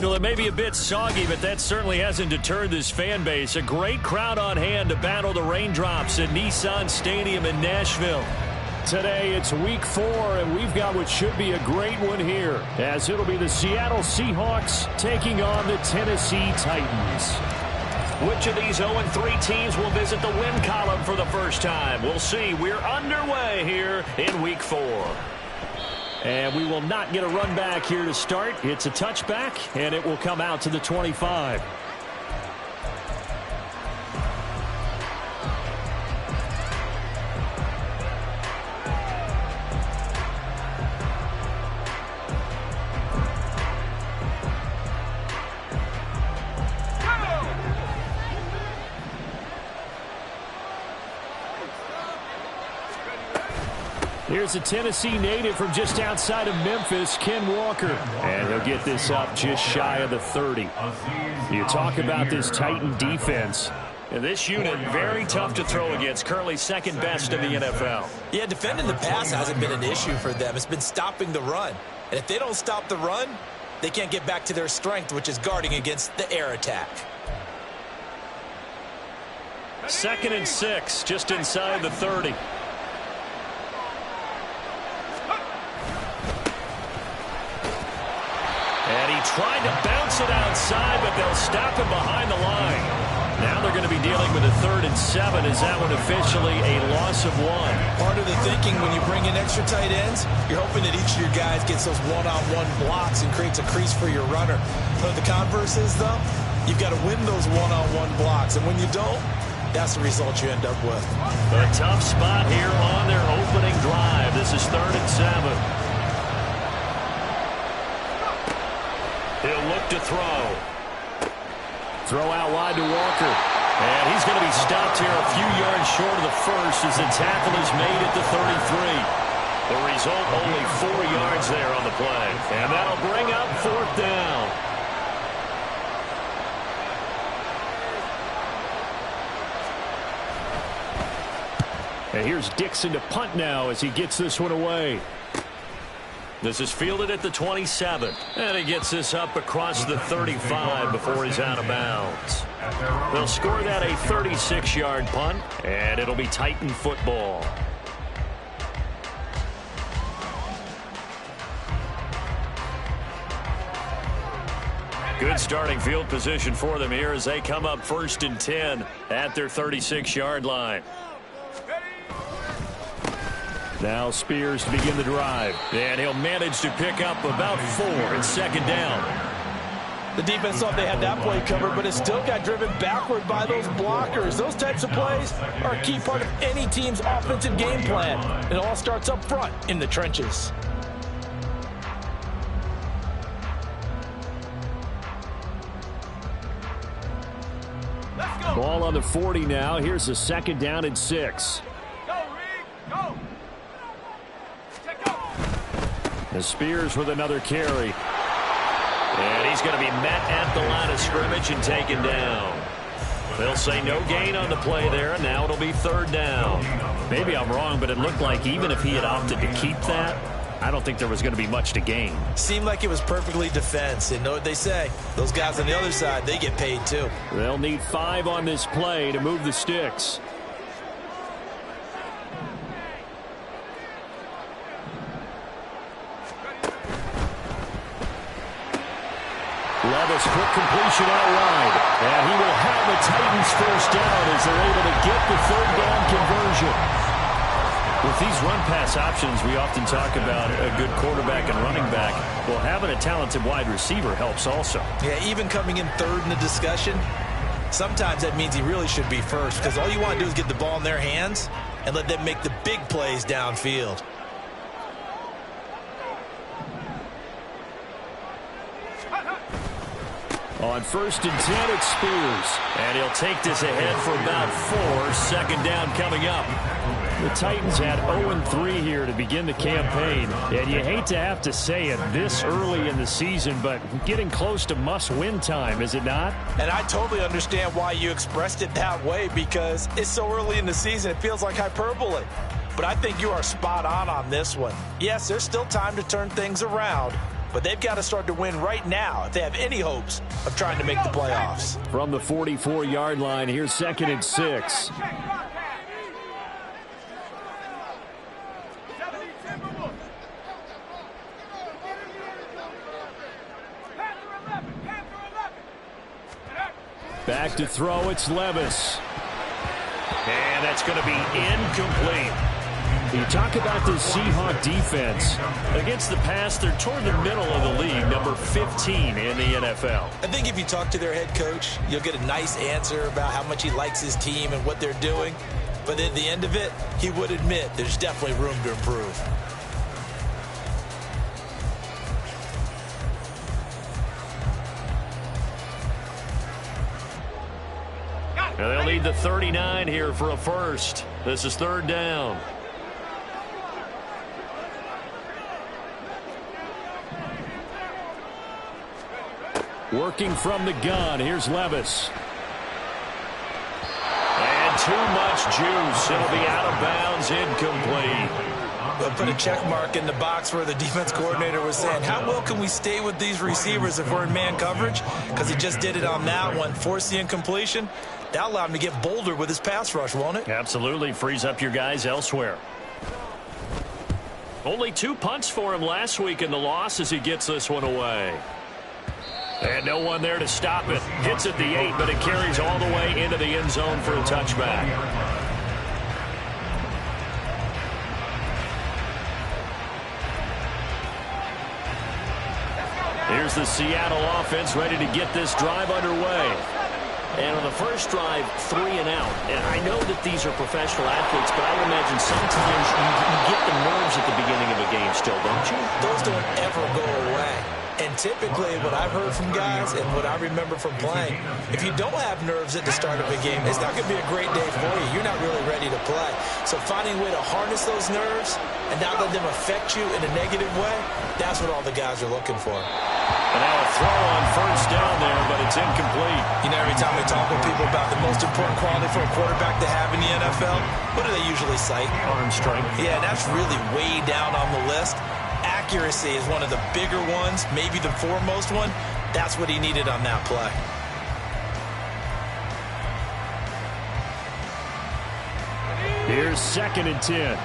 Well, it may be a bit soggy, but that certainly hasn't deterred this fan base. A great crowd on hand to battle the raindrops at Nissan Stadium in Nashville. Today, it's week 4, and we've got what should be a great one here, as it'll be the Seattle Seahawks taking on the Tennessee Titans. Which of these 0-3 teams will visit the win column for the first time? We'll see. We're underway here in week 4. And we will not get a run back here to start. It's a touchback, and it will come out to the 25. Here's a Tennessee native from just outside of Memphis, Ken Walker. And he'll get this up just shy of the 30. You talk about this Titan defense. And this unit, very tough to throw against, currently second best in the NFL. Yeah, defending the pass hasn't been an issue for them. It's been stopping the run. And if they don't stop the run, they can't get back to their strength, which is guarding against the air attack. 2nd and 6, just inside the 30. And he tried to bounce it outside, but they'll stop him behind the line. Now they're going to be dealing with a 3rd and 7. Is that one officially a loss of 1? Part of the thinking when you bring in extra tight ends, you're hoping that each of your guys gets those one-on-one blocks and creates a crease for your runner. But the converse is, though, you've got to win those one-on-one blocks. And when you don't, that's the result you end up with. A tough spot here on their opening drive. This is 3rd and 7. He'll look to throw. Throw out wide to Walker. And he's going to be stopped here a few yards short of the first as the tackle is made at the 33. The result, only 4 yards there on the play. And that'll bring up 4th down. And here's Dixon to punt now as he gets this one away. This is fielded at the 27. And he gets this up across the 35 before he's out of bounds. They'll score that a 36-yard punt, and it'll be Titan football. Good starting field position for them here as they come up 1st and 10 at their 36-yard line. Now Spears to begin the drive. And he'll manage to pick up about 4 and 2nd down. The defense thought they had that play covered, but it still got driven backward by those blockers. Those types of plays are a key part of any team's offensive game plan. It all starts up front in the trenches. Ball on the 40 now. Here's a 2nd down and 6. The Spears with another carry. And he's going to be met at the line of scrimmage and taken down. They'll say no gain on the play there, and now it'll be 3rd down. Maybe I'm wrong, but it looked like even if he had opted to keep that, I don't think there was going to be much to gain. Seemed like it was perfectly defense. And know what they say? Those guys on the other side, they get paid too. They'll need 5 on this play to move the sticks. Levis, quick completion out wide. And he will have the Titans 1st down as they're able to get the 3rd down conversion. With these run-pass options, we often talk about a good quarterback and running back. Well, having a talented wide receiver helps also. Yeah, even coming in 3rd in the discussion, sometimes that means he really should be first because all you want to do is get the ball in their hands and let them make the big plays downfield. On 1st and 10, it's Spears. And he'll take this ahead for about 4. 2nd down coming up. The Titans had 0-3 here to begin the campaign. And you hate to have to say it this early in the season, but getting close to must-win time, is it not? And I totally understand why you expressed it that way because it's so early in the season, it feels like hyperbole. But I think you are spot on this one. Yes, there's still time to turn things around, but they've got to start to win right now if they have any hopes of trying to make the playoffs. From the 44-yard line, here's 2nd and 6. Back to throw, it's Levis. And that's going to be incomplete. You talk about the Seahawks defense. Against the pass, they're toward the middle of the league, number 15 in the NFL. I think if you talk to their head coach, you'll get a nice answer about how much he likes his team and what they're doing. But at the end of it, he would admit there's definitely room to improve. Now they'll need the 39 here for a first. This is 3rd down. Working from the gun, here's Levis. And too much juice. It'll be out of bounds, incomplete. We'll put a check mark in the box where the defense coordinator was saying, how well can we stay with these receivers if we're in man coverage? Because he just did it on that one, forced the incompletion. That allowed him to get bolder with his pass rush, won't it? Absolutely. Frees up your guys elsewhere. Only 2 punts for him last week in the loss as he gets this one away. And no one there to stop it. Hits at the 8, but it carries all the way into the end zone for a touchback. Here's the Seattle offense ready to get this drive underway. And on the first drive, 3 and out. And I know that these are professional athletes, but I would imagine sometimes you get the nerves at the beginning of a game still, don't you? Those don't ever go away. And typically what I've heard from guys and what I remember from playing, if you don't have nerves at the start of a game, it's not going to be a great day for you. You're not really ready to play. So finding a way to harness those nerves and not let them affect you in a negative way, that's what all the guys are looking for. And now a throw on first down there, but it's incomplete. You know, every time we talk with people about the most important quality for a quarterback to have in the NFL, what do they usually cite? Arm strength. Yeah, that's really way down on the list. Accuracy is one of the bigger ones, maybe the foremost one. That's what he needed on that play. Here's 2nd and 10.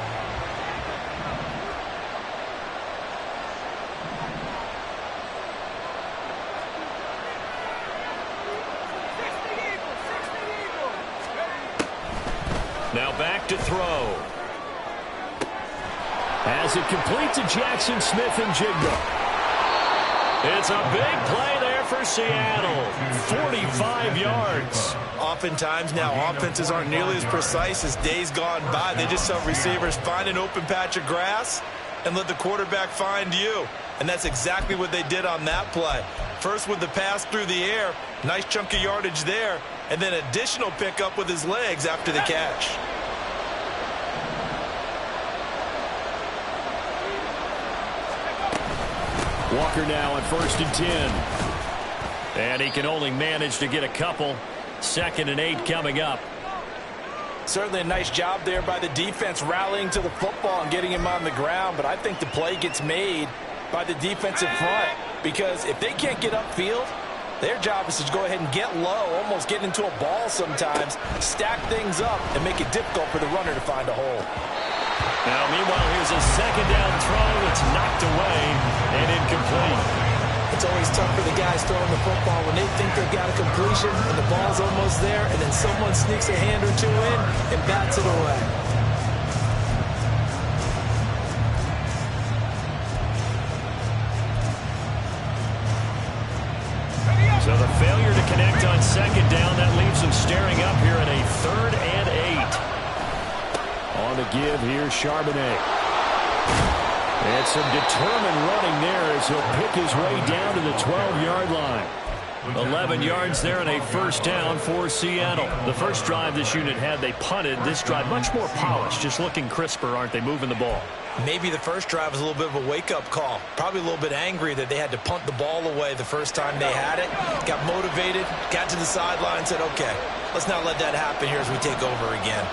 Now back to throw. As it complete to Jackson Smith and Jigba. It's a big play there for Seattle. 45 yards. Oftentimes now offenses aren't nearly as precise as days gone by. They just tell receivers, find an open patch of grass and let the quarterback find you. And that's exactly what they did on that play. First with the pass through the air, nice chunk of yardage there, and then additional pickup with his legs after the catch. Walker now on 1st and 10. And he can only manage to get a couple. 2nd and 8 coming up. Certainly a nice job there by the defense rallying to the football and getting him on the ground, but I think the play gets made by the defensive front because if they can't get upfield, their job is to go ahead and get low, almost get into a ball sometimes, stack things up, and make it difficult for the runner to find a hole. Now, meanwhile, here's a 2nd down throw. It's knocked away and incomplete. It's always tough for the guys throwing the football when they think they've got a completion and the ball's almost there, and then someone sneaks a hand or two in and bats it away. So the failure to connect on 2nd down, that leaves them staring up here at a 3rd and 8. On the give, here's Charbonnet. And some determined running there as he'll pick his way down to the 12-yard line. 11 yards there and a first down for Seattle. The first drive this unit had, they punted. This drive much more polished, just looking crisper, aren't they, moving the ball? Maybe the first drive was a little bit of a wake-up call. Probably a little bit angry that they had to punt the ball away the first time they had it. Got motivated, got to the sideline, said, okay, let's not let that happen here as we take over again.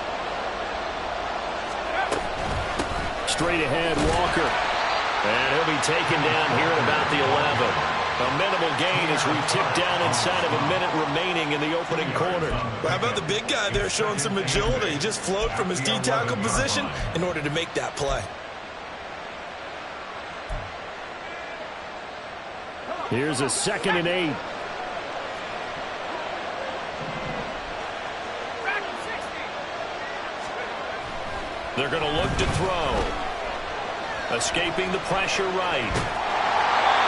Straight ahead, Walker. And he'll be taken down here at about the A minimal gain as we tip down inside of a minute remaining in the opening quarter. Well, how about the big guy there showing some agility? He just flowed from his D-tackle position in order to make that play. Here's a 2nd and 8. They're going to look to throw. Escaping the pressure right.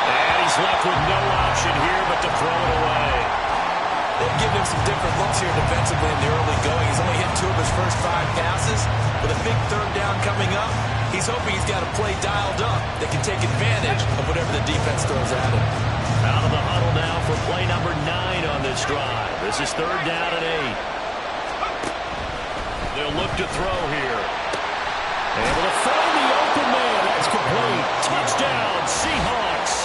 And he's left with no option here but to throw it away. They've given him some different looks here defensively in the early going. He's only hit 2 of his first 5 passes. With a big 3rd down coming up, he's hoping he's got a play dialed up that can take advantage of whatever the defense throws at him. Out of the huddle now for play number 9 on this drive. This is 3rd down and 8. They'll look to throw here. Able to find the open man. That's complete. Touchdown, Seahawks.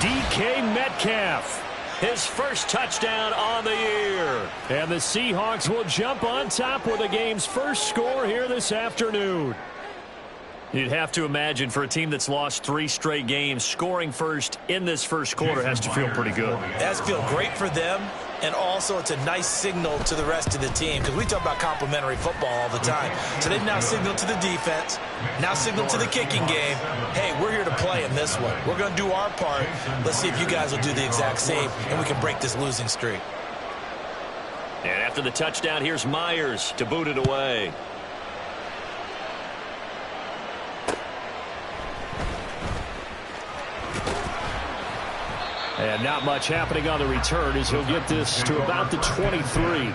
DK Metcalf. His first touchdown on the year. And the Seahawks will jump on top with the game's first score here this afternoon. You'd have to imagine for a team that's lost 3 straight games, scoring first in this first quarter has to feel pretty good. It has to feel great for them, and also it's a nice signal to the rest of the team because we talk about complementary football all the time. So they've now signaled to the defense, now signaled to the kicking game, hey, we're here to play in this one. We're going to do our part. Let's see if you guys will do the exact same, and we can break this losing streak. And after the touchdown, here's Myers to boot it away. And not much happening on the return as he'll get this to about the 23.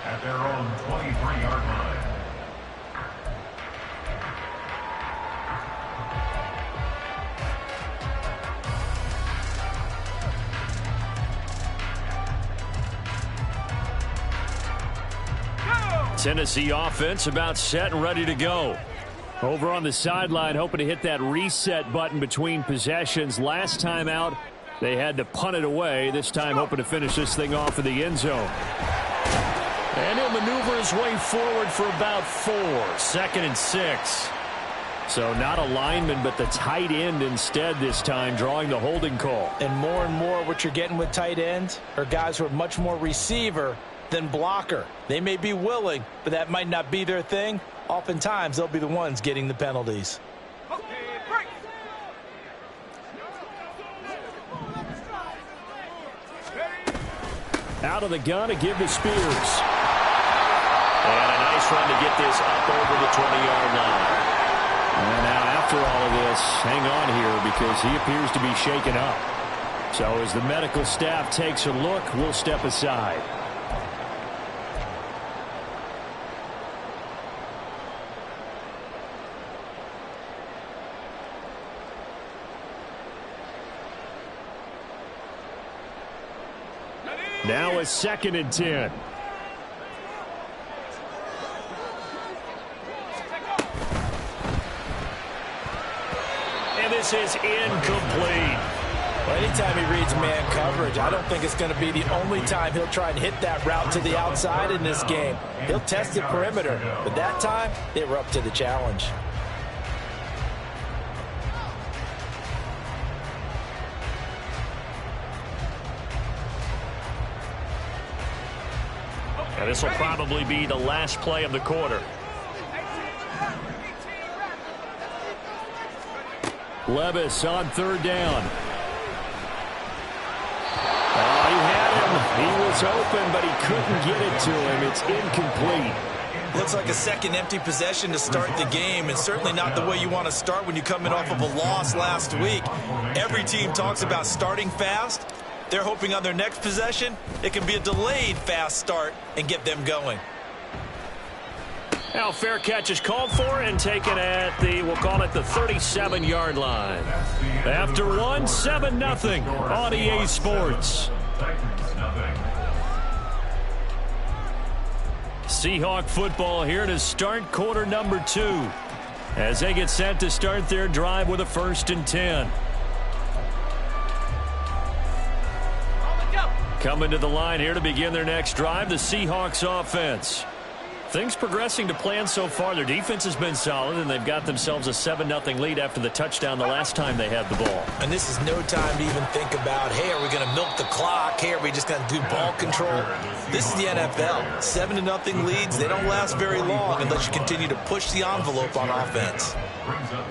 At their own 23-yard line. Tennessee offense about set and ready to go. Over on the sideline, hoping to hit that reset button between possessions. Last time out, they had to punt it away. This time hoping to finish this thing off in the end zone. And he'll maneuver his way forward for about 4. 2nd and 6. So not a lineman, but the tight end instead this time, drawing the holding call. And more what you're getting with tight ends are guys who are much more receiver than blocker. They may be willing, but that might not be their thing. Oftentimes, they'll be the ones getting the penalties. Out of the gun to give to Spears. And a nice run to get this up over the 20-yard line. And now after all of this, hang on here because he appears to be shaken up. So as the medical staff takes a look, we'll step aside. Now a 2nd and 10. And this is incomplete. Well, anytime he reads man coverage, I don't think it's going to be the only time he'll try and hit that route to the outside in this game. He'll test the perimeter, but that time they were up to the challenge. And this will probably be the last play of the quarter. Levis on 3rd down. Oh, he had him. He was open, but he couldn't get it to him. It's incomplete. Looks like a second empty possession to start the game, and certainly not the way you want to start when you come in off of a loss last week. Every team talks about starting fast. They're hoping on their next possession, it can be a delayed fast start and get them going. Now fair catch is called for and taken at the, we'll call it the 37-yard line. After one, 7-0 on EA Sports. Seahawk football here to start quarter number 2 as they get set to start their drive with a 1st and 10. Coming to the line here to begin their next drive, the Seahawks offense. Things progressing to plan so far. Their defense has been solid, and they've got themselves a 7-0 lead after the touchdown the last time they had the ball. And this is no time to even think about, hey, are we going to milk the clock? Hey, are we just going to do ball control? This is the NFL. 7-0 leads, they don't last very long unless you continue to push the envelope on offense.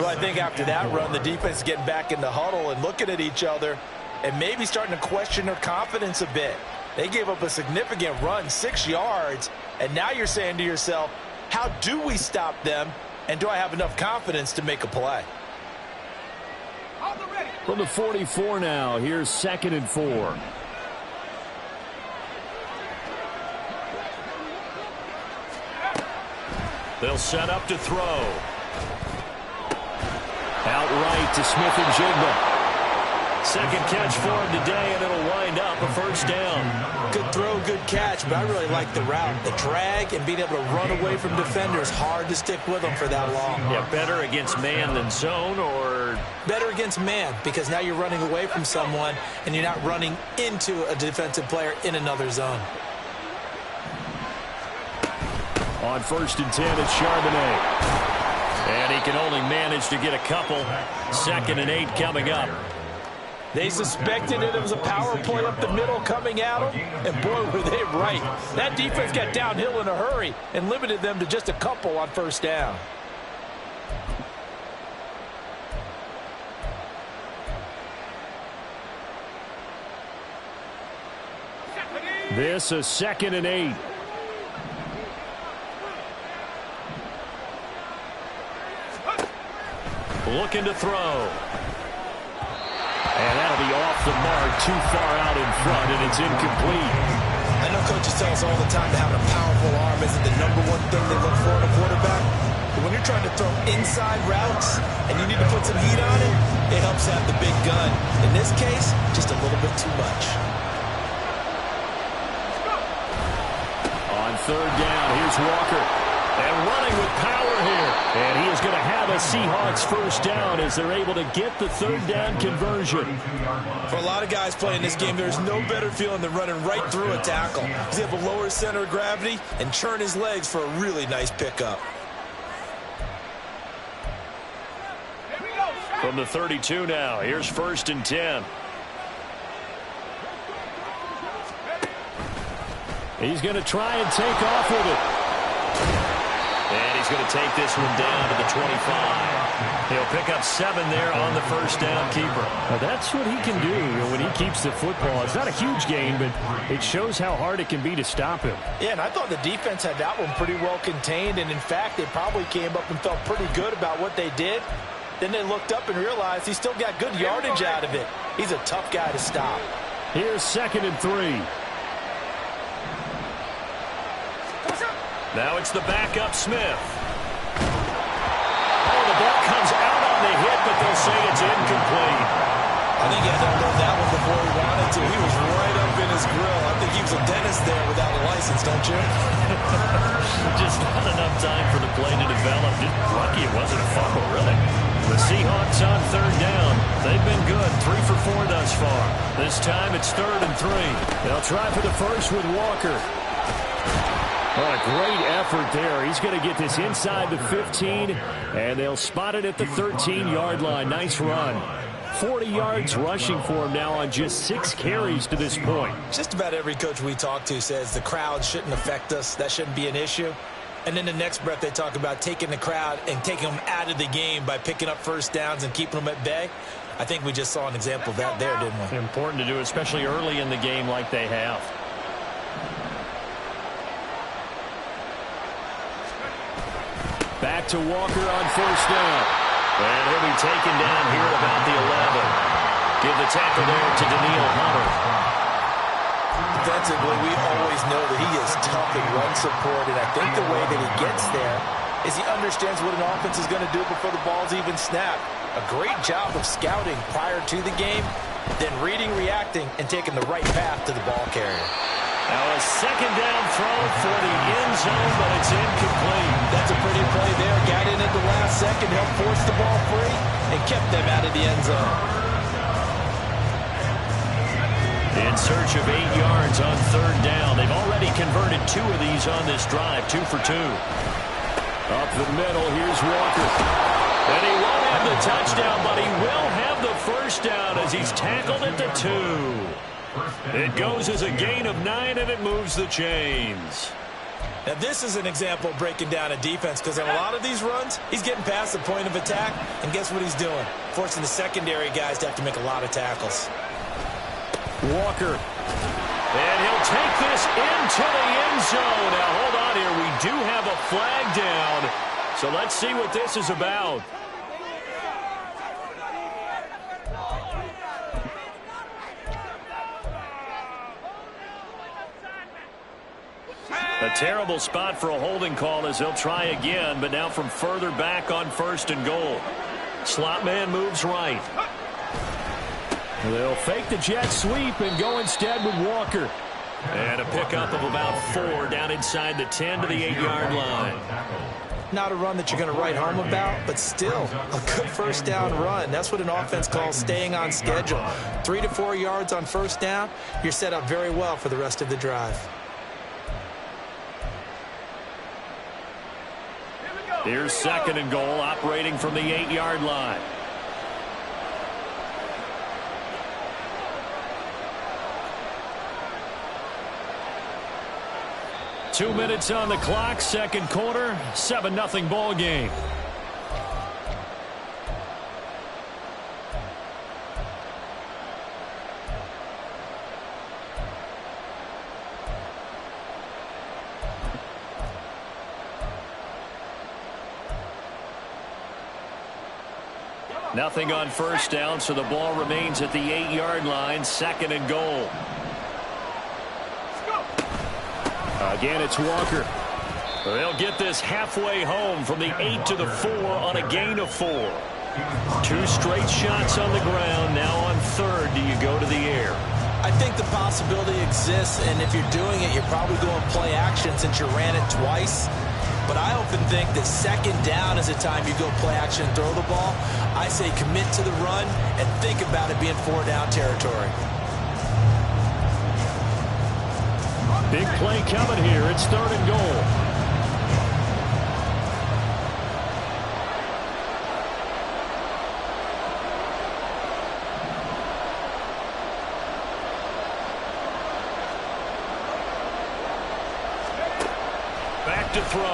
Well, I think after that run, the defense is getting back in the huddle and looking at each other and maybe starting to question their confidence a bit. They gave up a significant run, 6 yards, and now you're saying to yourself, how do we stop them, and do I have enough confidence to make a play? From the 44 now, here's 2nd and 4. They'll set up to throw. Outright to Smith-Njigba. Second catch for him today, and it'll wind up a first down. Good throw, good catch, but I really like the route. The drag and being able to run away from defenders, hard to stick with them for that long. Yeah, better against man than zone, or? Better against man, because now you're running away from someone, and you're not running into a defensive player in another zone. On 1st and 10, it's Charbonnet. And he can only manage to get a couple. 2nd and 8 coming up. They suspected it was a power play up the middle coming at them, and boy, were they right. That defense got downhill in a hurry and limited them to just a couple on 1st down. This is 2nd and 8. Looking to throw. And that'll be off the mark, too far out in front, and it's incomplete. I know coaches tell us all the time that having a powerful arm isn't the #1 thing they look for in a quarterback. But when you're trying to throw inside routes and you need to put some heat on it, it helps have the big gun. In this case, just a little bit too much. On 3rd down, here's Walker. And running with power here. And he is going to have a Seahawks first down as they're able to get the 3rd down conversion. For a lot of guys playing this game, there's no better feeling than running right through a tackle. He's able to lower his center of gravity and churn his legs for a really nice pickup. From the 32 now, here's 1st and 10. He's going to try and take off with it. And he's going to take this one down to the 25. He'll pick up 7 there on the first down keeper. Now that's what he can do when he keeps the football. It's not a huge gain, but it shows how hard it can be to stop him. Yeah, and I thought the defense had that one pretty well contained, and in fact, they probably came up and felt pretty good about what they did. Then they looked up and realized he still got good yardage out of it. He's a tough guy to stop. Here's 2nd and 3. Now it's the backup Smith. Oh, the ball comes out on the hit, but they'll say it's incomplete. I think he had to unload that one before he wanted to. He was right up in his grill. I think he was a dentist there without a license, don't you? Just not enough time for the play to develop. Just lucky it wasn't a fumble, really. The Seahawks on 3rd down. They've been good, 3 for 4 thus far. This time it's 3rd and 3. They'll try for the first with Walker. Oh, a great effort there. He's going to get this inside the 15, and they'll spot it at the 13-yard line. Nice run. 40 yards rushing for him now on just 6 carries to this point. Just about every coach we talk to says the crowd shouldn't affect us. That shouldn't be an issue. And then the next breath they talk about taking the crowd and taking them out of the game by picking up first downs and keeping them at bay. I think we just saw an example of that there, didn't we? Important to do, especially early in the game like they have. Back to Walker on 1st down. And he'll be taken down here at about the 11. Give the tackle there to Daniil Hunter. Defensively, we always know that he is tough in run support, and I think the way that he gets there is he understands what an offense is going to do before the ball's even snapped. A great job of scouting prior to the game, then reading, reacting, and taking the right path to the ball carrier. Now a 2nd down throw for the end zone, but it's incomplete. That's a pretty play there. Got in at the last second, helped force the ball free, and kept them out of the end zone. In search of 8 yards on third down. They've already converted 2 of these on this drive, 2 for 2. Up the middle, here's Walker. And he won't have the touchdown, but he will have the first down as he's tackled at the 2. It goes as a gain of 9, and it moves the chains. Now, this is an example of breaking down a defense, because in a lot of these runs, he's getting past the point of attack, and guess what he's doing? Forcing the secondary guys to have to make a lot of tackles. Walker. And he'll take this into the end zone. Now, hold on here. We do have a flag down, so let's see what this is about. A terrible spot for a holding call as they'll try again, but now from further back on 1st and goal. Slot man moves right. They'll fake the jet sweep and go instead with Walker. And a pickup of about 4 down inside the 10 to the 8-yard line. Not a run that you're going to write home about, but still a good first down run. That's what an offense calls staying on schedule. 3 to 4 yards on first down, you're set up very well for the rest of the drive. Here's 2nd and goal, operating from the 8-yard line. Two minutes on the clock, second quarter, 7-0 ball game. Nothing on first down, so the ball remains at the 8-yard line, 2nd and goal. Again, it's Walker. They'll get this halfway home from the 8 to the 4 on a gain of 4. 2 straight shots on the ground. Now on 3rd, do you go to the air? I think the possibility exists, and if you're doing it, you're probably going play action since you ran it twice. But I often think that 2nd down is the time you go play action and throw the ball. I say commit to the run and think about it being 4-down territory. Big play coming here. It's 3rd and goal. Back to throw.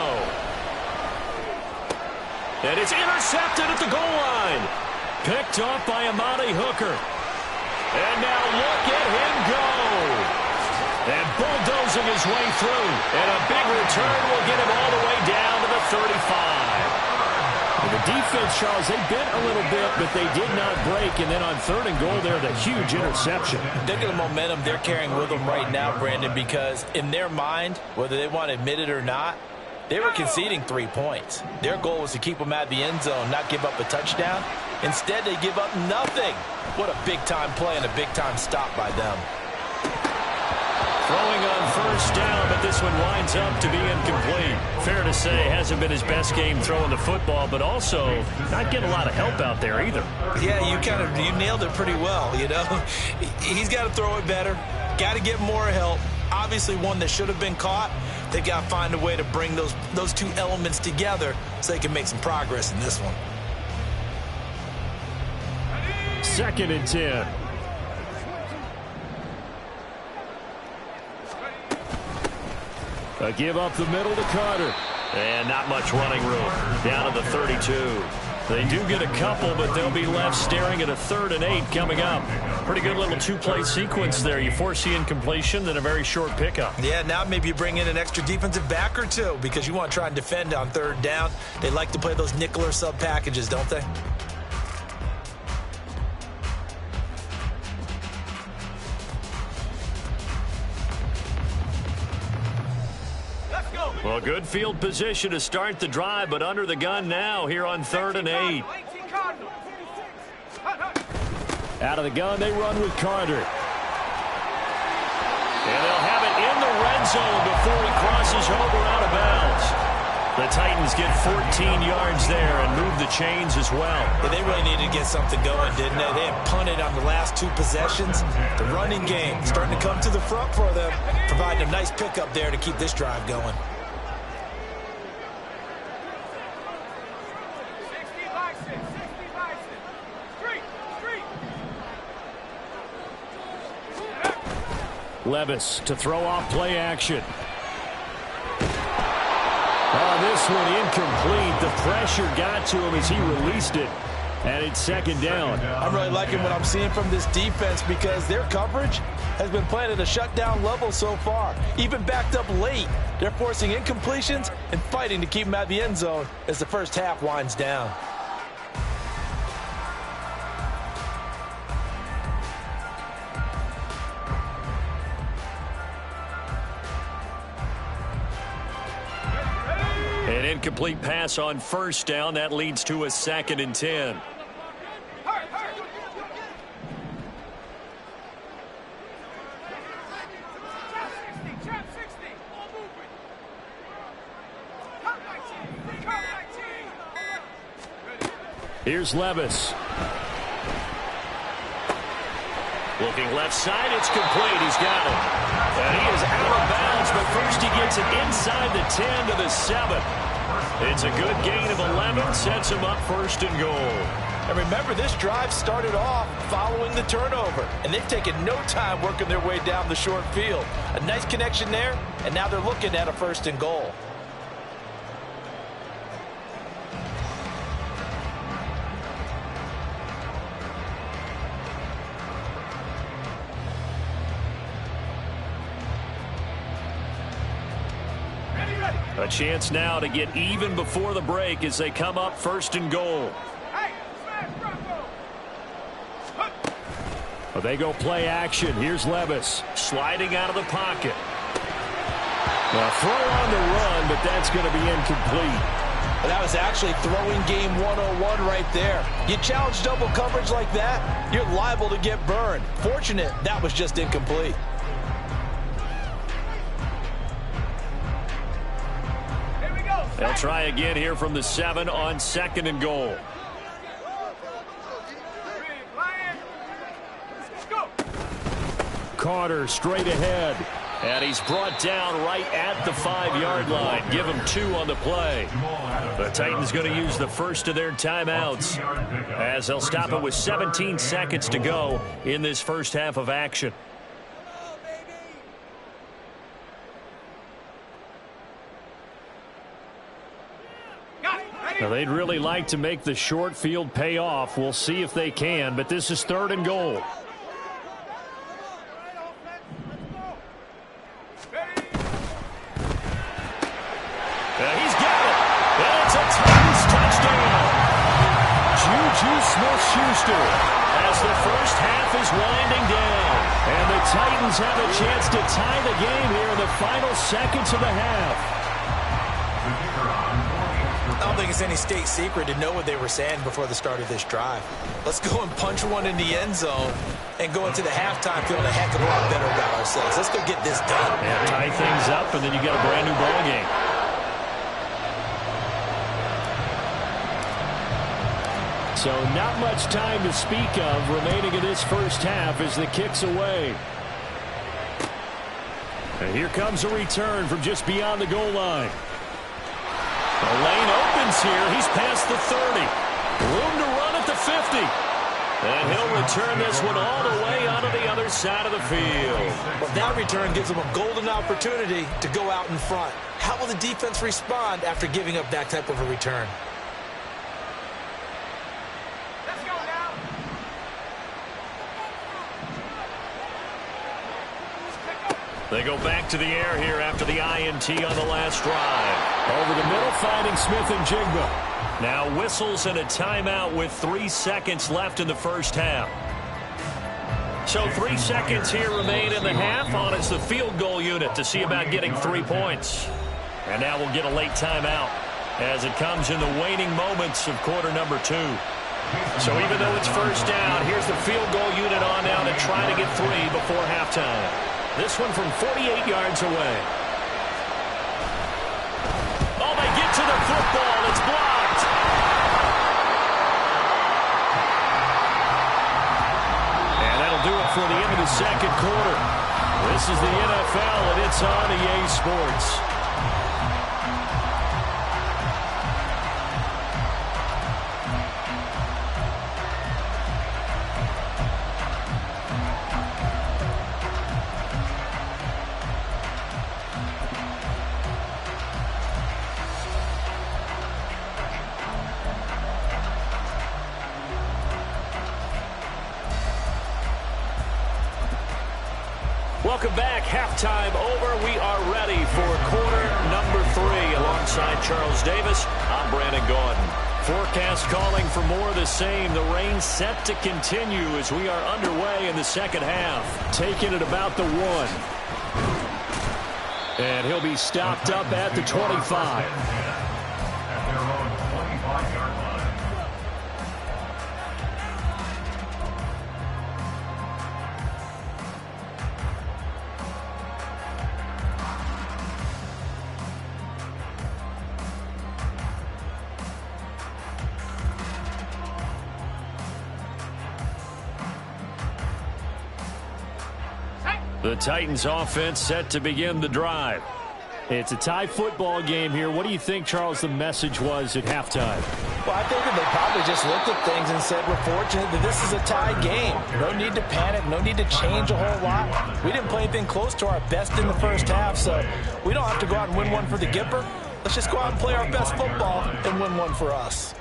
And it's intercepted at the goal line. Picked off by Amani Hooker. And now look at him go. And bulldozing his way through. And a big return will get him all the way down to the 35. And the defense, Charles, they bent a little bit, but they did not break. And then on 3rd and goal there, the huge interception. Look at the momentum they're carrying with them right now, Brandon, because in their mind, whether they want to admit it or not, they were conceding 3 points. Their goal was to keep them out of the end zone, not give up a touchdown. Instead, they give up nothing. What a big-time play and a big-time stop by them. Throwing on first down, but this one winds up to be incomplete. Fair to say, hasn't been his best game throwing the football, but also not getting a lot of help out there either. Yeah, you nailed it pretty well, you know. He's got to throw it better, got to get more help. Obviously one that should have been caught. They've got to find a way to bring those 2 elements together so they can make some progress in this one. 2nd and 10. A give up the middle to Carter. And not much running room. Down to the 32. They do get a couple, but they'll be left staring at a 3rd and 8 coming up. Pretty good little 2-play sequence there. You foresee incompletion, then a very short pickup. Yeah, now maybe you bring in an extra defensive back or 2 because you want to try and defend on 3rd down. They like to play those nickel or sub packages, don't they? Well, good field position to start the drive, but under the gun now here on 3rd and 8. Out of the gun, they run with Carter. And they'll have it in the red zone before he crosses over out of bounds. The Titans get 14 yards there and move the chains as well. Yeah, they really needed to get something going, didn't they? They had punted on the last 2 possessions. The running game starting to come to the front for them, providing a nice pickup there to keep this drive going. Levis to throw off play action. Oh, this one incomplete. The pressure got to him as he released it. And it's second down. I'm really liking what I'm seeing from this defense because their coverage has been playing at a shutdown level so far. Even backed up late, they're forcing incompletions and fighting to keep them out of the end zone as the first half winds down. An incomplete pass on first down. That leads to a 2nd and 10. Here's Levis. Looking left side, it's complete. He's got it. And he is out of bounds, but first he gets it inside the 10 to the 7. It's a good gain of 11, sets him up 1st and goal. And remember, this drive started off following the turnover, and they've taken no time working their way down the short field. A nice connection there, and now they're looking at a 1st and goal. A chance now to get even before the break as they come up 1st and goal. But they go play action. Here's Levis sliding out of the pocket. Now throw on the run, but that's going to be incomplete. Well, that was actually throwing game 101 right there. You challenge double coverage like that, you're liable to get burned. Fortunate that was just incomplete. They'll try again here from the 7 on 2nd and goal. Carter straight ahead. And he's brought down right at the 5-yard line. Give him 2 on the play. The Titans going to use the first of their timeouts as they'll stop it with 17 seconds to go in this first half of action. Now, they'd really like to make the short field pay off. We'll see if they can, but this is 3rd and goal. He's got it. And it's a Titans touchdown. Juju Smith-Schuster as the first half is winding down. And the Titans have a chance to tie the game here in the final seconds of the half. I don't think it's any state secret to know what they were saying before the start of this drive. Let's go and punch one in the end zone and go into the halftime feeling a heck of a lot better about ourselves. Let's go get this done. Yeah, tie things up, and then you get a brand new ball game. So not much time to speak of remaining in this first half as the kick's away. And here comes a return from just beyond the goal line. The lane opens here. He's past the 30. Room to run at the 50. And he'll return this one all the way onto the other side of the field. Well, that return gives them a golden opportunity to go out in front. How will the defense respond after giving up that type of a return? Let's go now. They go back to the air here after the INT on the last drive. Over the middle, finding Smith and Jigba. Now whistles and a timeout with 3 seconds left in the first half. So 3 seconds here remain in the half on it's the field goal unit to see about getting 3 points. And now we'll get a late timeout as it comes in the waning moments of quarter number 2. So even though it's first down, here's the field goal unit on now to try to get 3 before halftime. This one from 48 yards away. Oh, they get to the football. It's blocked. And that'll do it for the end of the second quarter. This is the NFL, and it's on EA Sports. Welcome back. Halftime over. We are ready for quarter number 3. Alongside Charles Davis, I'm Brandon Gaudin. Forecast calling for more of the same. The rain set to continue as we are underway in the second half. Taking it about the 1. And he'll be stopped up at the 25. At their own 25-yard line. The Titans offense set to begin the drive. It's a tie football game here. What do you think, Charles, the message was at halftime? Well, I think that they probably just looked at things and said, we're fortunate that this is a tie game. No need to panic. No need to change a whole lot. We didn't play anything close to our best in the first half, so we don't have to go out and win one for the Gipper. Let's just go out and play our best football and win one for us.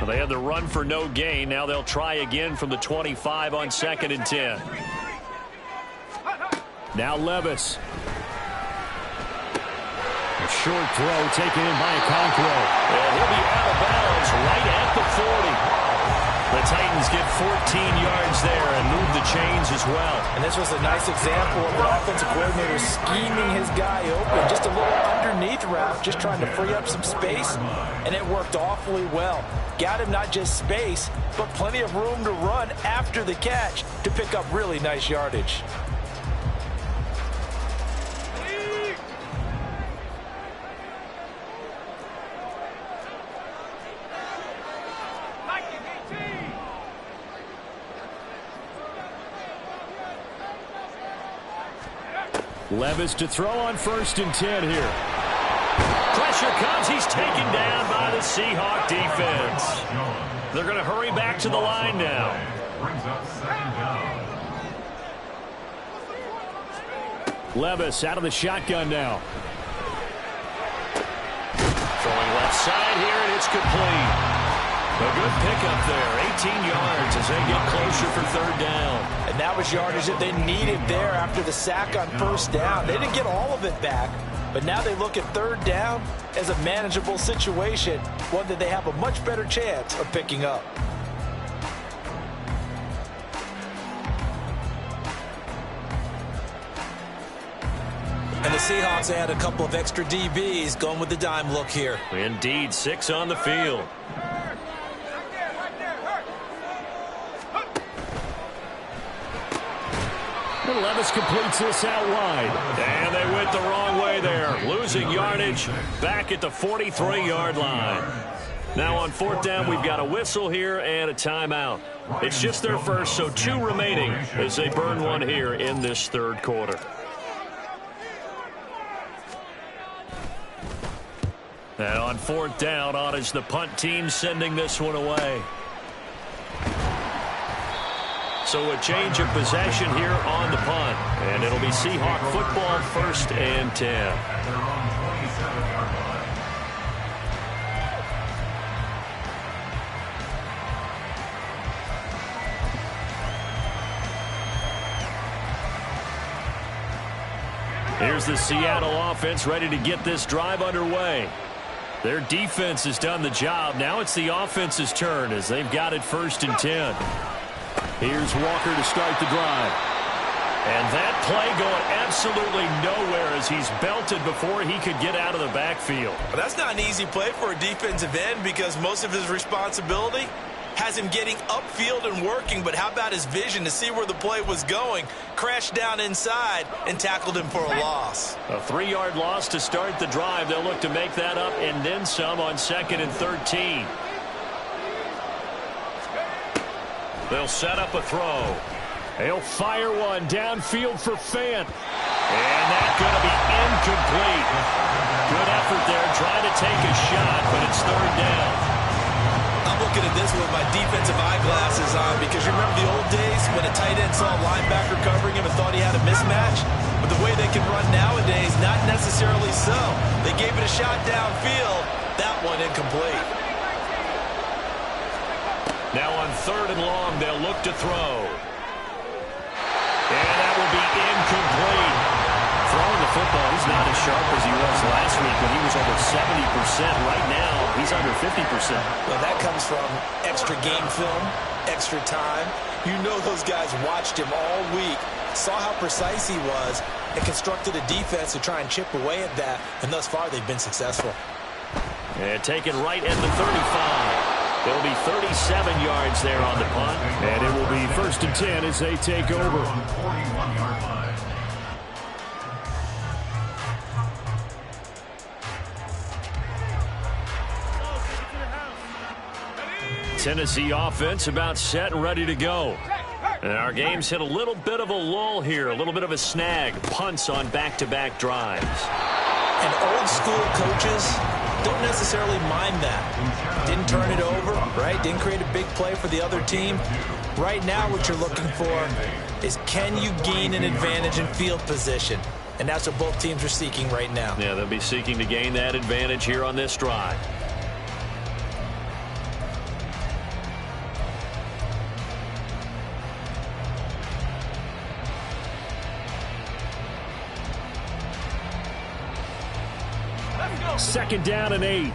They had the run for no gain. Now they'll try again from the 25 on 2nd and 10. Now Levis. A short throw taken in by Okonkwo. And he'll be out of bounds right at the 40. The Titans get 14 yards there and move the chains as well. And this was a nice example of the offensive coordinator scheming his guy open. Just a little underneath route, just trying to free up some space, and it worked awfully well. Got him not just space, but plenty of room to run after the catch to pick up really nice yardage. Levis to throw on 1st and 10 here. Pressure comes. He's taken down by the Seahawks defense. They're going to hurry back to the line now. Brings up 2nd down. Levis out of the shotgun now. Throwing left side here, and it's complete. A good pickup there. 18 yards as they get closer for 3rd down. And that was yardage that they needed there after the sack on 1st down. They didn't get all of it back, but now they look at 3rd down as a manageable situation, one that they have a much better chance of picking up. And the Seahawks add a couple of extra DBs going with the dime look here. Indeed, 6 on the field. And Levis completes this out wide. And they went the wrong way there. Losing yardage back at the 43-yard line. Now on 4th down, we've got a whistle here and a timeout. It's just their first, so 2 remaining as they burn one here in this 3rd quarter. And on 4th down, on is the punt team sending this one away. So a change of possession here on the punt. And it'll be Seahawk football, 1st and 10. At their own 27-yard line. Here's the Seattle offense ready to get this drive underway. Their defense has done the job. Now it's the offense's turn as they've got it 1st and 10. Here's Walker to start the drive. And that play going absolutely nowhere as he's belted before he could get out of the backfield. But that's not an easy play for a defensive end because most of his responsibility has him getting upfield and working. But how about his vision to see where the play was going? Crashed down inside and tackled him for a loss. A 3-yard loss to start the drive. They'll look to make that up and then some on 2nd and 13. They'll set up a throw. They'll fire one downfield for Fant. And that's going to be incomplete. Good effort there, trying to take a shot, but it's 3rd down. I'm looking at this with my defensive eyeglasses on because you remember the old days when a tight end saw a linebacker covering him and thought he had a mismatch? But the way they can run nowadays, not necessarily so. They gave it a shot downfield. That one incomplete. Now on 3rd and long, they'll look to throw. And that will be incomplete. Throwing the football, he's not as sharp as he was last week when he was over 70%. Right now, he's under 50%. Well, that comes from extra game film, extra time. You know those guys watched him all week, saw how precise he was, and constructed a defense to try and chip away at that. And thus far, they've been successful. And taken right at the 35. There'll be 37 yards there on the punt. And it will be 1st and 10 as they take over. Tennessee offense about set and ready to go. And our game's hit a little bit of a lull here, a little bit of a snag. Punts on back-to-back drives. And old school coaches don't necessarily mind that. Didn't turn it over, right? Didn't create a big play for the other team. Right now what you're looking for is can you gain an advantage in field position? And that's what both teams are seeking right now. Yeah, they'll be seeking to gain that advantage here on this drive. Second down and 8.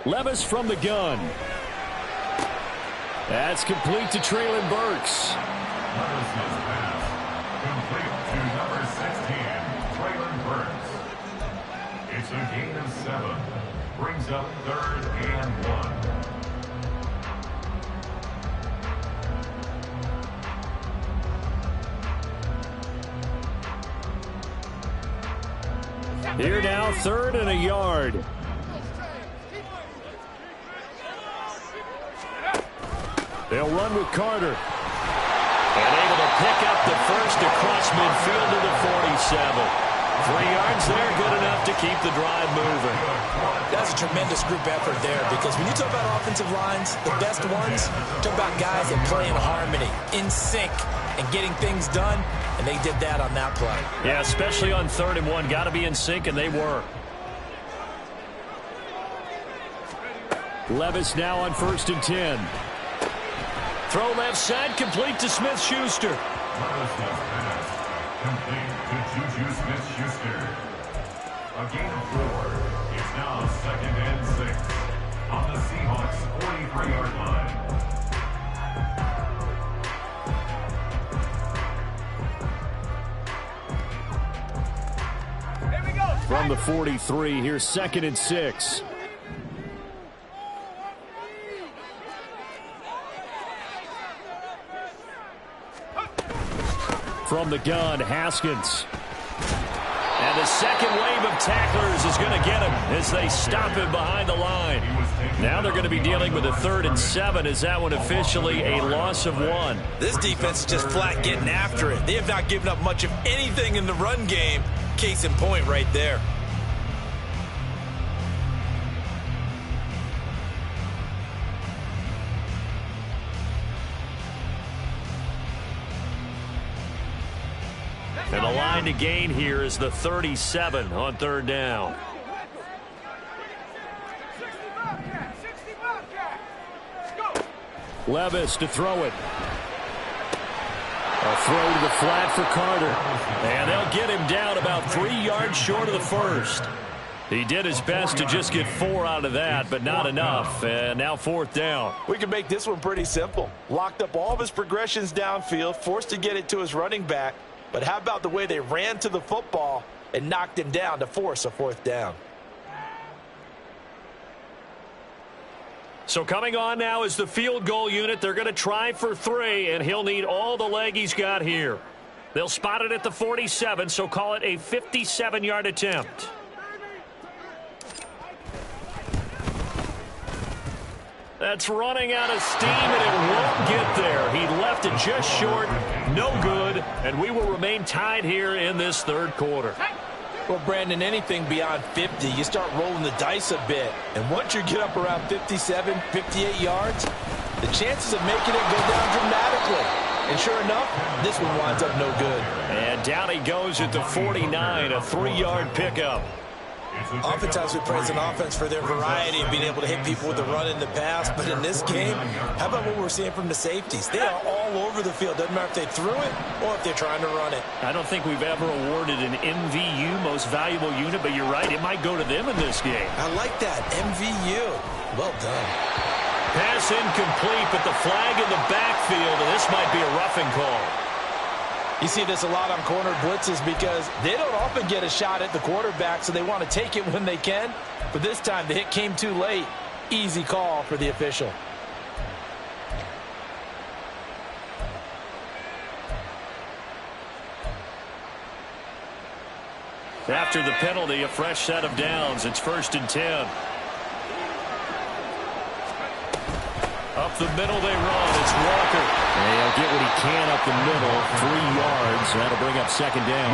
Levis from the gun. That's complete to Treylon Burks. Levis's pass complete to number 16, Treylon Burks. It's a gain of 7. Brings up 3rd and 1. Here now, 3rd and a yard. They'll run with Carter. And able to pick up the first across midfield to the 47. 3 yards there, good enough to keep the drive moving. That's a tremendous group effort there because when you talk about offensive lines, the best ones, talk about guys that play in harmony, in sync, and getting things done, and they did that on that play. Yeah, especially on 3rd and 1. Got to be in sync, and they were. Levis now on 1st and 10. Throw left side, complete to Smith-Schuster. Levis's pass complete to Juju Smith-Schuster. A gain of 4. It's now 2nd and 6 on the Seahawks 43-yard line. From the 43, here's 2nd and 6. From the gun, Haskins. And the second wave of tacklers is going to get him as they stop him behind the line. Now they're going to be dealing with a 3rd and 7. Is that one officially a loss of 1? This defense is just flat getting after it. They have not given up much of anything in the run game. Case in point right there. And the line to gain here is the 37 on 3rd down. Levis to throw it. A throw to the flat for Carter. And they'll get him down about 3 yards short of the first. He did his best to just get 4 out of that, but not enough. And now 4th down. We can make this one pretty simple. Locked up all of his progressions downfield, forced to get it to his running back. But how about the way they ran to the football and knocked him down to force a 4th down? So coming on now is the field goal unit. They're going to try for 3, and he'll need all the leg he's got here. They'll spot it at the 47, so call it a 57-yard attempt. That's running out of steam, and it won't get there. He left it just short, no good, and we will remain tied here in this 3rd quarter. Well, Brandon, anything beyond 50, you start rolling the dice a bit. And once you get up around 57, 58 yards, the chances of making it go down dramatically. And sure enough, this one winds up no good. And down he goes at the 49, a 3-yard pickup. Oftentimes we praise an offense for their variety of being able to hit people with the run in the pass. But in this game, how about what we're seeing from the safeties? They are all over the field. Doesn't matter if they threw it or if they're trying to run it. I don't think we've ever awarded an MVU, most valuable unit, but you're right, it might go to them in this game. I like that, MVU. Well done. Pass incomplete, but the flag in the backfield, and this might be a roughing call. You see this a lot on corner blitzes because they don't often get a shot at the quarterback, so they want to take it when they can. But this time, the hit came too late. Easy call for the official. After the penalty, a fresh set of downs. It's 1st and 10. Up the middle they run. It's Walker. And he'll get what he can up the middle. 3 yards. That'll bring up 2nd down.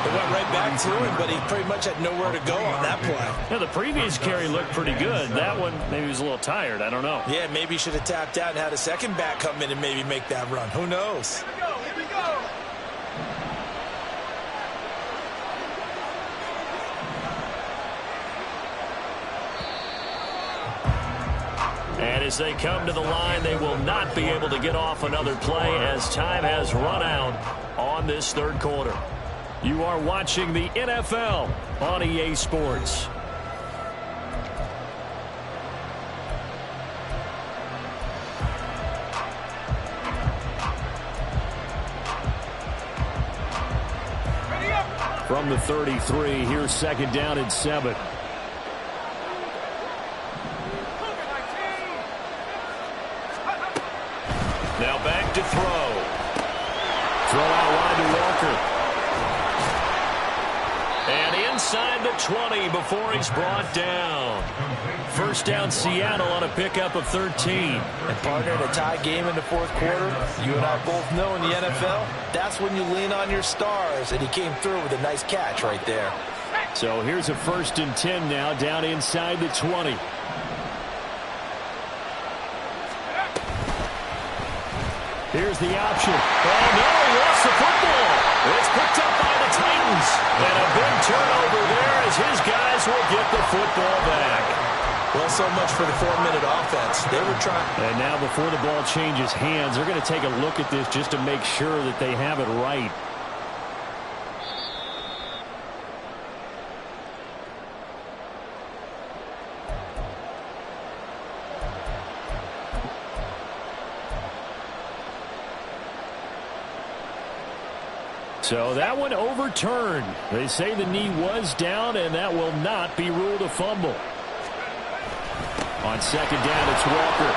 They went right back to him, but he pretty much had nowhere to go on that play. Now, the previous carry looked pretty good. That one, maybe he was a little tired. I don't know. Yeah, maybe he should have tapped out and had a second back come in and maybe make that run. Who knows? Here we go. And as they come to the line, they will not be able to get off another play as time has run out on this 3rd quarter. You are watching the NFL on EA Sports. From the 33, here's 2nd down and 7. Now back to throw. Throw out wide to Walker. And inside the 20 before he's brought down. 1st down Seattle on a pickup of 13. And partner, in a tie game in the 4th quarter, you and I both know in the NFL, that's when you lean on your stars. And he came through with a nice catch right there. So here's a 1st and 10 now down inside the 20. Here's the option. Oh, no, he lost the football. It's picked up by the Titans. And a big turnover there as his guys will get the football back. Well, so much for the 4-minute offense. They were trying. And now before the ball changes hands, they're going to take a look at this just to make sure that they have it right. So that one overturned. They say the knee was down, and that will not be ruled a fumble. On 2nd down, it's Walker.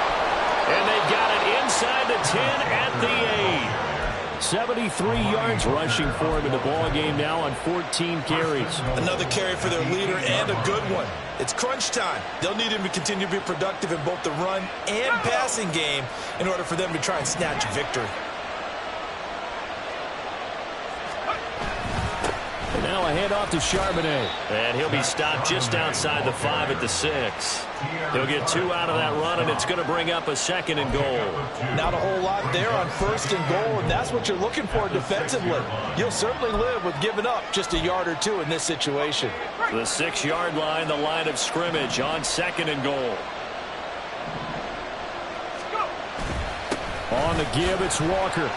And they've got it inside the 10 at the 8. 73 yards rushing for him in the ball game now on 14 carries. Another carry for their leader and a good one. It's crunch time. They'll need him to continue to be productive in both the run and passing game in order for them to try and snatch victory. Now a handoff to Charbonnet. And he'll be stopped just outside the 5 at the 6. He'll get 2 out of that run, and it's going to bring up a 2nd and goal. Not a whole lot there on 1st and goal, and that's what you're looking for defensively. You'll certainly live with giving up just a yard or 2 in this situation. The 6-yard line, the line of scrimmage on 2nd and goal. On the give, it's Walker.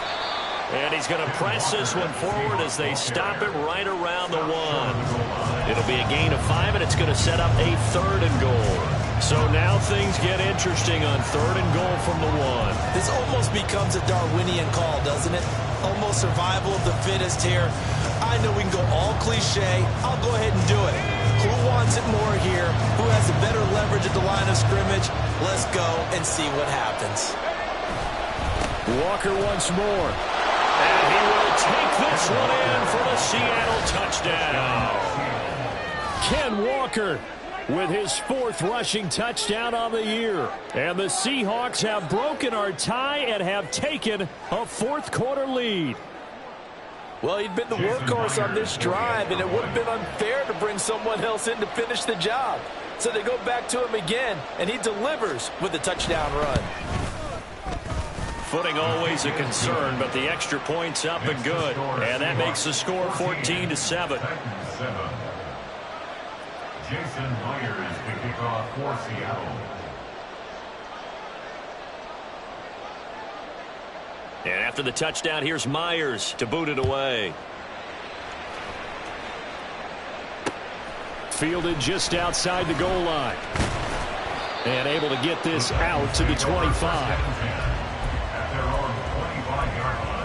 And he's going to press this one forward as they stop it right around the 1. It'll be a gain of 5, and it's going to set up a 3rd and goal. So now things get interesting on 3rd and goal from the 1. This almost becomes a Darwinian call, doesn't it? Almost survival of the fittest here. I know we can go all cliche. I'll go ahead and do it. Who wants it more here? Who has the better leverage at the line of scrimmage? Let's go and see what happens. Walker once more. And he will take this one in for the Seattle touchdown. Ken Walker with his 4th rushing touchdown on the year. And the Seahawks have broken our tie and have taken a 4th quarter lead. Well, he'd been the workhorse on this drive, and it would have been unfair to bring someone else in to finish the job. So they go back to him again, and he delivers with a touchdown run. Footing always a concern, but the extra point's up and good. And that makes the score 14-7. Jason Myers to kick off for Seattle. And after the touchdown, here's Myers to boot it away. Fielded just outside the goal line. And able to get this out to the 25. At their own 25-yard line.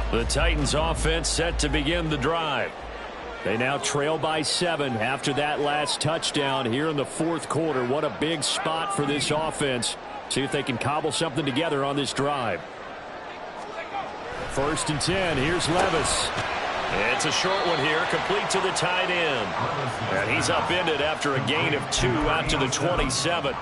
The Titans offense set to begin the drive. They now trail by 7 after that last touchdown here in the 4th quarter. What a big spot for this offense. See if they can cobble something together on this drive. 1st and 10. Here's Levis. It's a short one here, complete to the tight end. And he's upended after a gain of 2 out to the 27.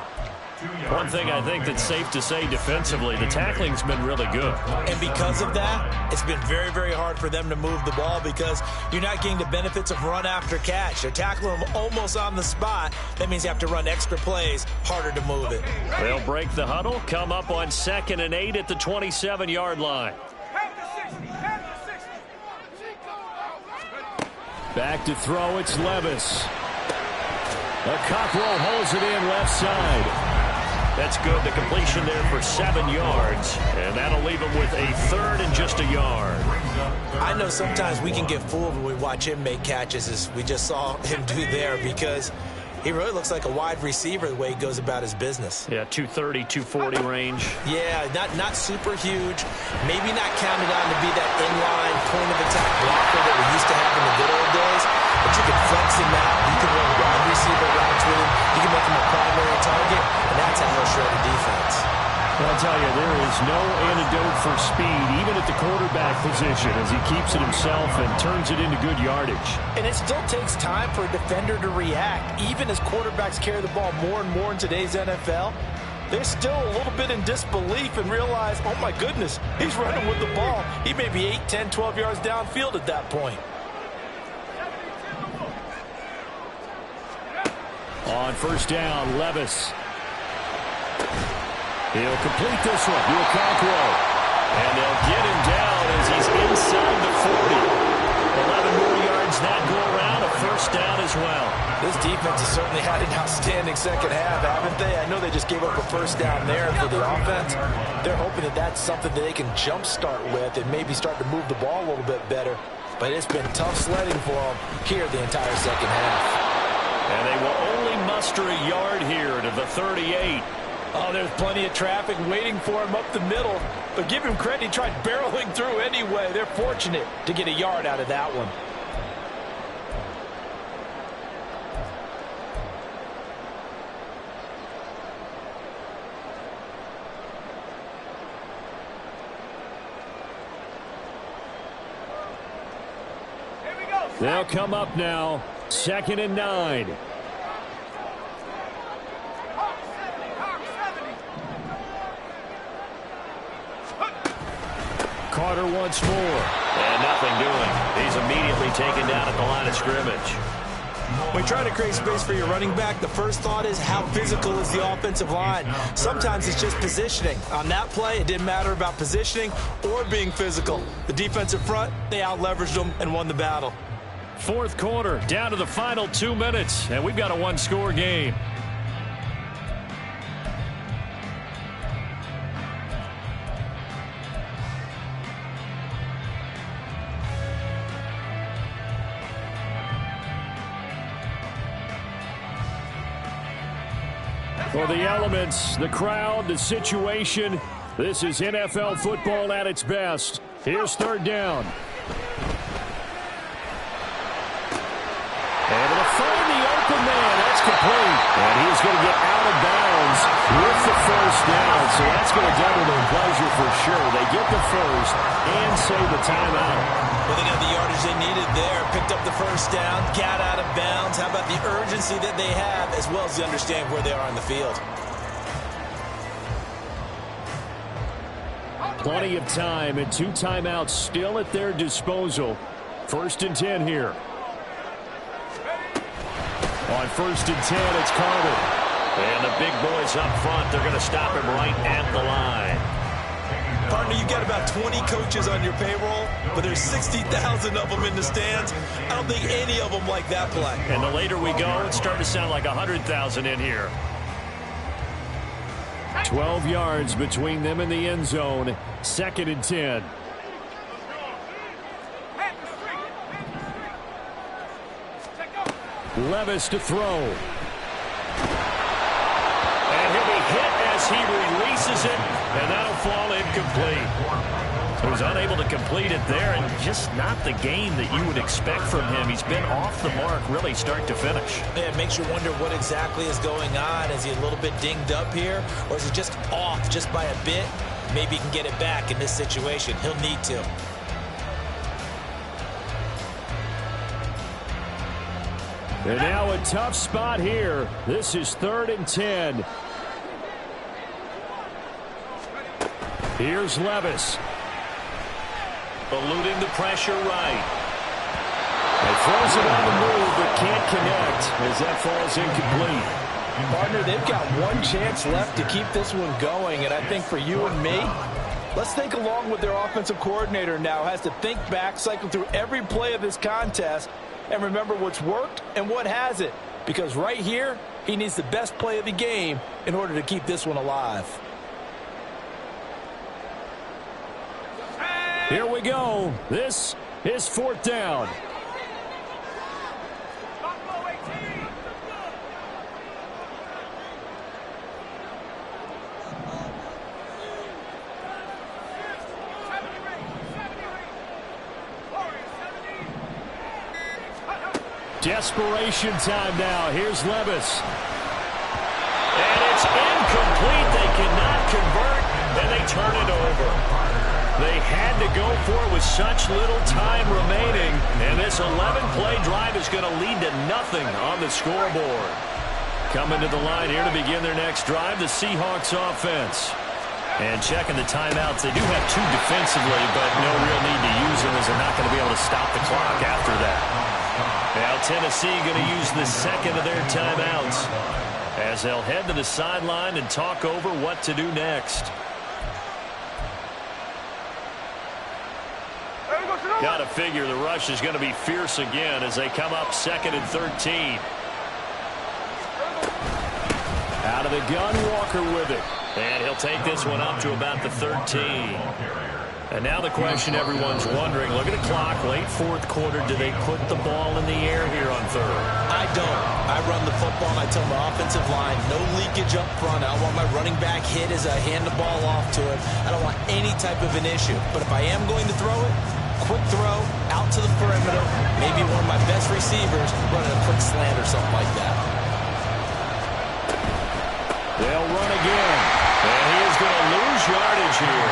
One thing I think that's safe to say defensively, the tackling's been really good. And because of that, it's been very, very hard for them to move the ball because you're not getting the benefits of run after catch. They're tackling them almost on the spot. That means you have to run extra plays, harder to move it. They'll break the huddle, come up on 2nd and 8 at the 27-yard line. Back to throw, it's Levis. A Cockrell holds it in left side. That's good. The completion there for 7 yards. And that'll leave him with a 3rd and just a yard. I know sometimes we can get fooled when we watch him make catches, as we just saw him do there, because he really looks like a wide receiver the way he goes about his business. Yeah, 230, 240 range. Yeah, not super huge. Maybe not counted on to be that inline point of attack blocker that we used to have in the good old days. But you can flex him out. You can run wide receiver routes with him. You can make him a primary target, and that's how he'll shred a defense. Well, I'll tell you, there is no antidote for speed, even at the quarterback position, as he keeps it himself and turns it into good yardage. And it still takes time for a defender to react. Even as quarterbacks carry the ball more and more in today's NFL, they're still a little bit in disbelief and realize, oh my goodness, he's running with the ball. He may be 8, 10, 12 yards downfield at that point. On 1st down, Levis. He'll complete this one. He'll Cockrell. And they'll get him down as he's inside the 40. 11 more yards that go around, a 1st down as well. This defense has certainly had an outstanding second half, haven't they? I know they just gave up a 1st down there for the offense. They're hoping that that's something that they can jumpstart with and maybe start to move the ball a little bit better. But it's been tough sledding for them here the entire second half. And they will only muster a yard here to the 38. Oh, there's plenty of traffic waiting for him up the middle. But give him credit, he tried barreling through anyway. They're fortunate to get a yard out of that one. They'll come up now. 2nd and 9. Carter once more. And nothing doing. He's immediately taken down at the line of scrimmage. When you're trying to create space for your running back, the first thought is how physical is the offensive line. Sometimes it's just positioning. On that play, it didn't matter about positioning or being physical. The defensive front, they out-leveraged them and won the battle. Fourth quarter, down to the final 2 minutes, and we've got a one-score game. For the elements, the crowd, the situation, this is NFL football at its best. Here's third down. Able to find the open man. That's complete. And he's going to get out of bounds with the first down. So that's going to double their pleasure for sure. They get the first and save the timeout. Well, they got the yardage they needed there. Picked up the first down, got out of bounds. How about the urgency that they have, as well as the understand where they are on the field? Plenty of time and 2 timeouts still at their disposal. 1st and 10 here. On 1st and 10, it's Carter. And the big boys up front, they're going to stop him right at the line. Partner, you got about 20 coaches on your payroll, but there's 60,000 of them in the stands. I don't think any of them like that play. And the later we go, it's starting to sound like 100,000 in here. 12 yards between them and the end zone. 2nd and 10. Levis to throw. And he'll be hit as he releases it, and that'll fall incomplete. He was unable to complete it there, and just not the game that you would expect from him. He's been off the mark really start to finish. Yeah, it makes you wonder what exactly is going on. Is he a little bit dinged up here, or is he just off just by a bit? Maybe he can get it back in this situation. He'll need to. And now a tough spot here. This is 3rd and 10. Here's Levis. Eluding the pressure right. He throws it on the move, but can't connect as that falls incomplete. Partner, they've got one chance left to keep this one going, and I think for you and me, let's think along with their offensive coordinator now. Has to think back, cycle through every play of this contest, and remember what's worked and what hasn't. Because right here, he needs the best play of the game in order to keep this one alive. Here we go. This is 4th down. Desperation time now. Here's Levis. And it's incomplete. They cannot convert, and they turn it over. They had to go for it with such little time remaining, and this 11-play drive is going to lead to nothing on the scoreboard. Coming to the line here to begin their next drive, the Seahawks offense. And checking the timeouts, they do have 2 defensively, but no real need to use them as they're not going to be able to stop the clock after that. Now Tennessee going to use the 2nd of their timeouts as they'll head to the sideline and talk over what to do next. Got to figure the rush is going to be fierce again as they come up 2nd and 13. Out of the gun, Walker with it. And he'll take this one up to about the 13. And now the question everyone's wondering, look at the clock, late 4th quarter, do they put the ball in the air here on 3rd? I don't. I run the football and I tell my offensive line, no leakage up front. I don't want my running back hit as I hand the ball off to him. I don't want any type of an issue. But if I am going to throw it, quick throw, out to the perimeter, maybe one of my best receivers running a quick slant or something like that. They'll run again. And he is going to lose yardage here.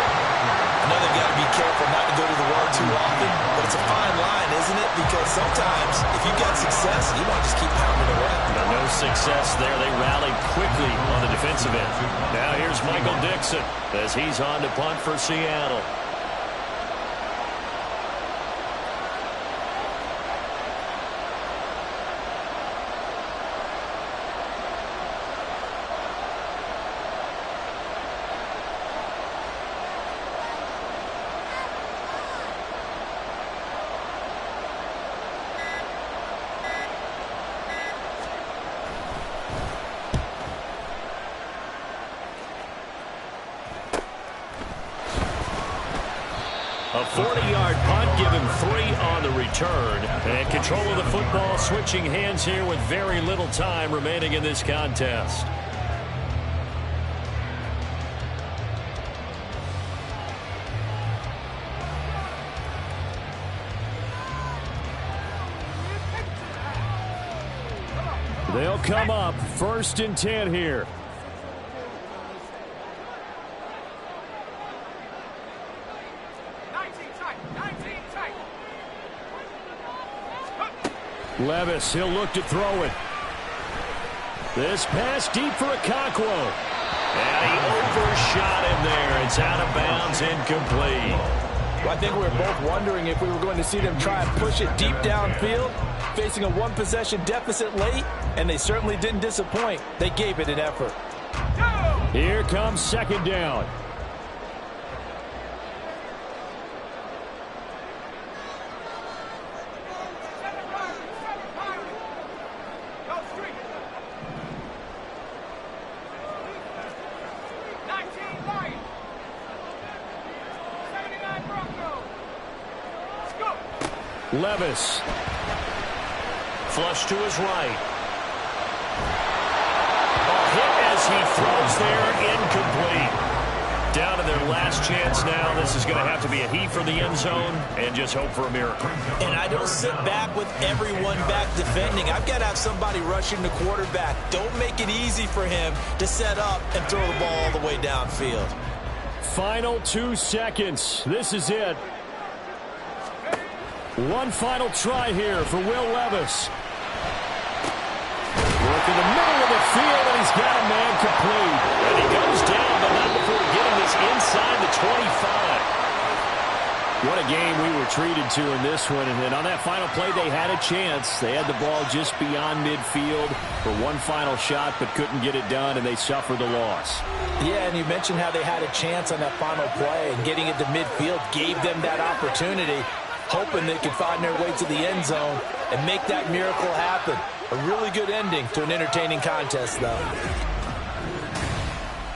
I know they've got to be careful not to go to the well too often, but it's a fine line, isn't it? Because sometimes, if you've got success, you want to just keep pounding away. Now, no success there. They rallied quickly on the defensive end. Now here's Michael Dixon as he's on to punt for Seattle. A 40-yard punt, give him 3 on the return. And control of the football switching hands here with very little time remaining in this contest. They'll come up 1st and 10 here. Levis, he'll look to throw it. This pass deep for Okonkwo. And he overshot him there. It's out of bounds, incomplete. Well, I think we were both wondering if we were going to see them try and push it deep downfield, facing a one-possession deficit late, and they certainly didn't disappoint. They gave it an effort. Here comes 2nd down. Levis. Flush to his right. A hit as he throws there, incomplete. Down to their last chance now. This is going to have to be a heave for the end zone and just hope for a miracle. And I don't sit back with everyone back defending. I've got to have somebody rushing the quarterback. Don't make it easy for him to set up and throw the ball all the way downfield. Final 2 seconds. This is it. One final try here for Will Levis. Work in the middle of the field, and he's got a man complete. And he goes down, but not before getting this inside the 25. What a game we were treated to in this one. And then on that final play, they had a chance. They had the ball just beyond midfield for one final shot, but couldn't get it done, and they suffered the loss. Yeah, and you mentioned how they had a chance on that final play, and getting it to midfield gave them that opportunity, hoping they could find their way to the end zone and make that miracle happen. A really good ending to an entertaining contest, though.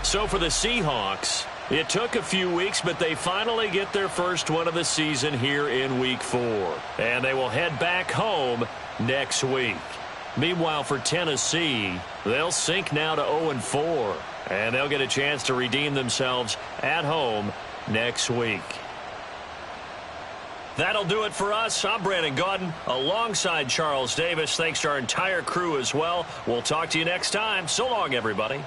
So for the Seahawks, it took a few weeks, but they finally get their first one of the season here in Week 4. And they will head back home next week. Meanwhile, for Tennessee, they'll sink now to 0-4. And they'll get a chance to redeem themselves at home next week. That'll do it for us. I'm Brandon Gaudin alongside Charles Davis. Thanks to our entire crew as well. We'll talk to you next time. So long, everybody.